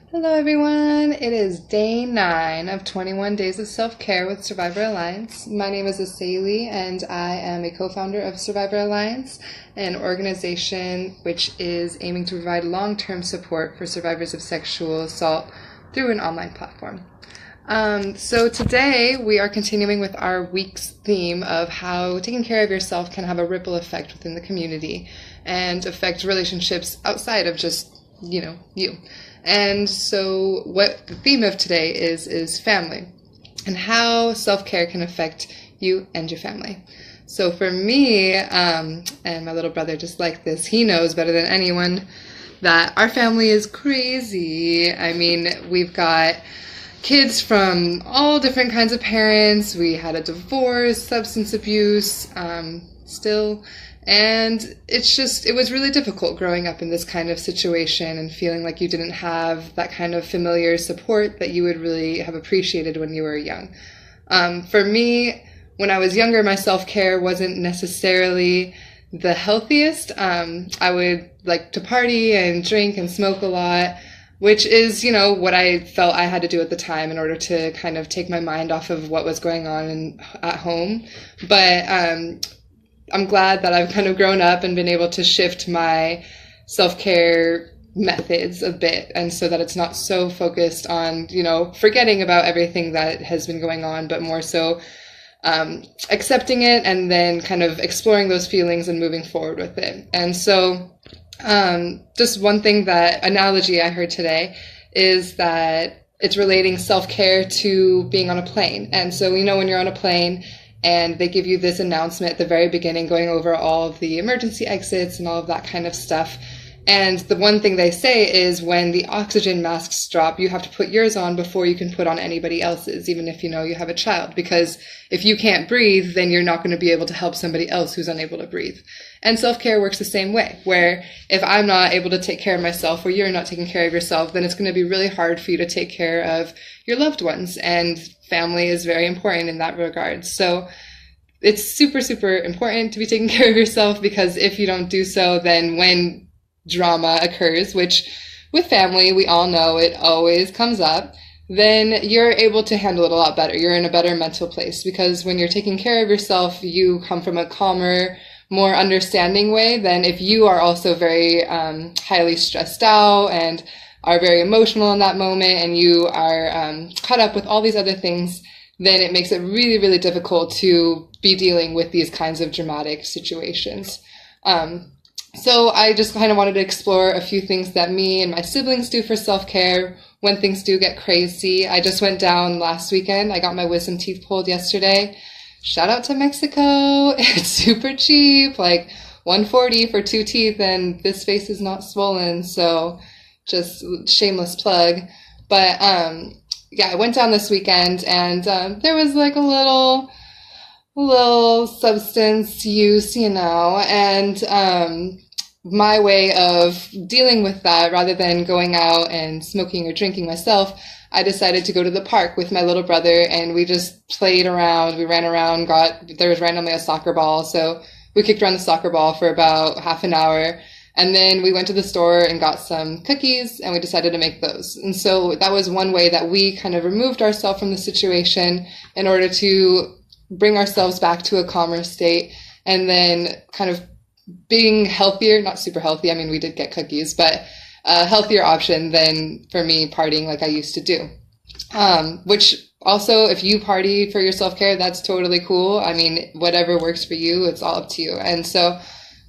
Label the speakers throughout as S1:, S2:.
S1: Hello, everyone. It is day 9 of 21 Days of Self-Care with Survivor Alliance. My name is Asehli, and I am a co-founder of Survivor Alliance, an organization which is aiming to provide long-term support for survivors of sexual assault through an online platform. So today we are continuing with our week's theme of how taking care of yourself can have a ripple effect within the community and affect relationships outside of just, you. And so what the theme of today is family and how self-care can affect you and your family. So for me, and my little brother just like this, he knows better than anyone that our family is crazy. I mean, we've got kids from all different kinds of parents. We had a divorce, substance abuse, still. And it was really difficult growing up in this kind of situation and feeling like you didn't have that kind of familiar support that you would really have appreciated when you were young. For me, when I was younger, my self-care wasn't necessarily the healthiest. I would like to party and drink and smoke a lot, which is, what I felt I had to do at the time in order to kind of take my mind off of what was going on at home. But I'm glad that I've kind of grown up and been able to shift my self-care methods a bit, and so that it's not so focused on, forgetting about everything that has been going on, but more so accepting it and then kind of exploring those feelings and moving forward with it. And so just one analogy I heard today is that it's relating self-care to being on a plane. And so, when you're on a plane and they give you this announcement at the very beginning going over all of the emergency exits and all of that kind of stuff. And the one thing they say is when the oxygen masks drop, you have to put yours on before you can put on anybody else's, even if you know you have a child. Because if you can't breathe, then you're not going to be able to help somebody else who's unable to breathe. And self-care works the same way, where if I'm not able to take care of myself or you're not taking care of yourself, then it's going to be really hard for you to take care of your loved ones. And family is very important in that regard. So it's super, super important to be taking care of yourself, because if you don't do so, then when drama occurs, which with family, we all know it always comes up, then you're able to handle it a lot better. You're in a better mental place, because when you're taking care of yourself, you come from a calmer, more understanding way than if you are also very highly stressed out and are very emotional in that moment, and you are caught up with all these other things. Then it makes it really, really difficult to be dealing with these kinds of dramatic situations. So I just kind of wanted to explore a few things that me and my siblings do for self-care when things do get crazy. I just went down last weekend. I got my wisdom teeth pulled yesterday. Shout out to Mexico. It's super cheap, like $140 for 2 teeth, and this face is not swollen. So just shameless plug. But yeah, I went down this weekend, and there was like a little substance use, and my way of dealing with that, rather than going out and smoking or drinking myself, I decided to go to the park with my little brother, and we just played around. We ran around, there was randomly a soccer ball, so we kicked around the soccer ball for about half an hour. And then we went to the store and got some cookies, and we decided to make those. And so that was one way that we kind of removed ourselves from the situation in order to bring ourselves back to a calmer state, and then kind of being healthier, not super healthy. I mean, we did get cookies, but a healthier option than for me partying like I used to do. Which also, if you party for your self-care, that's totally cool. I mean, whatever works for you, it's all up to you. And so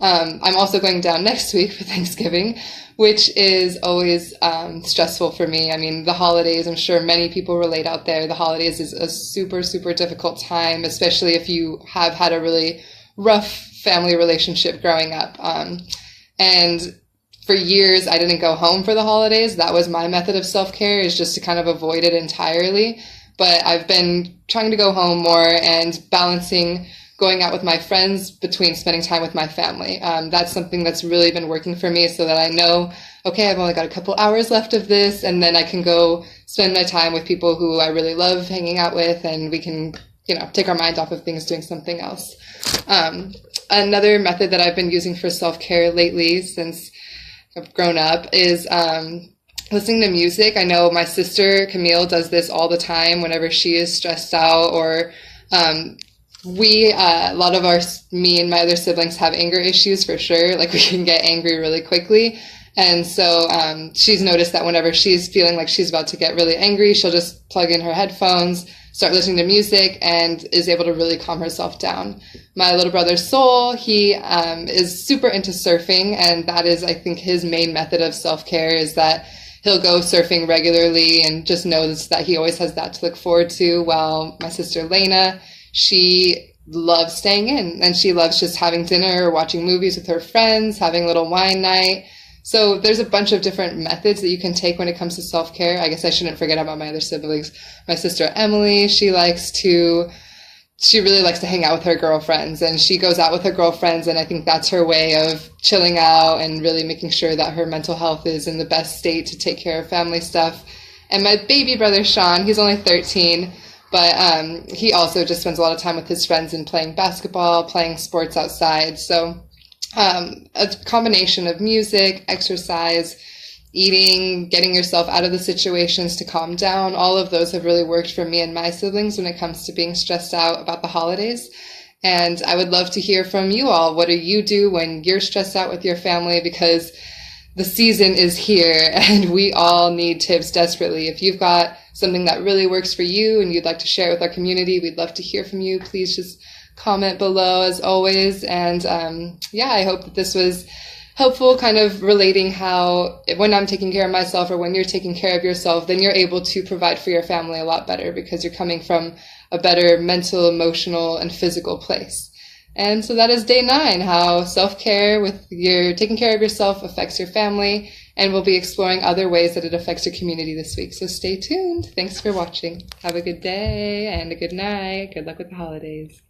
S1: I'm also going down next week for Thanksgiving, which is always stressful for me. I mean, the holidays, I'm sure many people relate out there. The holidays is a super, super difficult time, especially if you have had a really rough family relationship growing up. And for years, I didn't go home for the holidays. That was my method of self-care, is just to kind of avoid it entirely. But I've been trying to go home more and balancing going out with my friends between spending time with my family. That's something that's really been working for me, so that I know, okay, I've only got a couple hours left of this, and then I can go spend my time with people who I really love hanging out with, and we can, take our mind off of things doing something else. Another method that I've been using for self-care lately, since I've grown up, is listening to music. I know my sister Camille does this all the time whenever she is stressed out, or a lot of me and my other siblings have anger issues for sure. Like we can get angry really quickly. And so she's noticed that whenever she's feeling like she's about to get really angry, she'll just plug in her headphones, start listening to music, and is able to really calm herself down. My little brother Soul, he is super into surfing, and that is, I think, his main method of self-care is that he'll go surfing regularly and just knows that he always has that to look forward to. While my sister Lena, she loves staying in, and she loves just having dinner or watching movies with her friends, having a little wine night. So there's a bunch of different methods that you can take when it comes to self-care. I guess I shouldn't forget about my other siblings. My sister Emily, she really likes to hang out with her girlfriends, and she goes out with her girlfriends, and I think that's her way of chilling out and really making sure that her mental health is in the best state to take care of family stuff. And my baby brother Sean, he's only 13, but he also just spends a lot of time with his friends and playing basketball, playing sports outside. So a combination of music, exercise, eating, getting yourself out of the situations to calm down, all of those have really worked for me and my siblings when it comes to being stressed out about the holidays. And I would love to hear from you all. What do you do when you're stressed out with your family? Because the season is here and we all need tips desperately. If you've got something that really works for you and you'd like to share with our community, we'd love to hear from you. Please just comment below as always. And I hope that this was helpful, kind of relating how when I'm taking care of myself or when you're taking care of yourself, then you're able to provide for your family a lot better because you're coming from a better mental, emotional, and physical place. And so that is day 9, how self-care with your taking care of yourself affects your family, and we'll be exploring other ways that it affects your community this week. So stay tuned. Thanks for watching. Have a good day and a good night. Good luck with the holidays.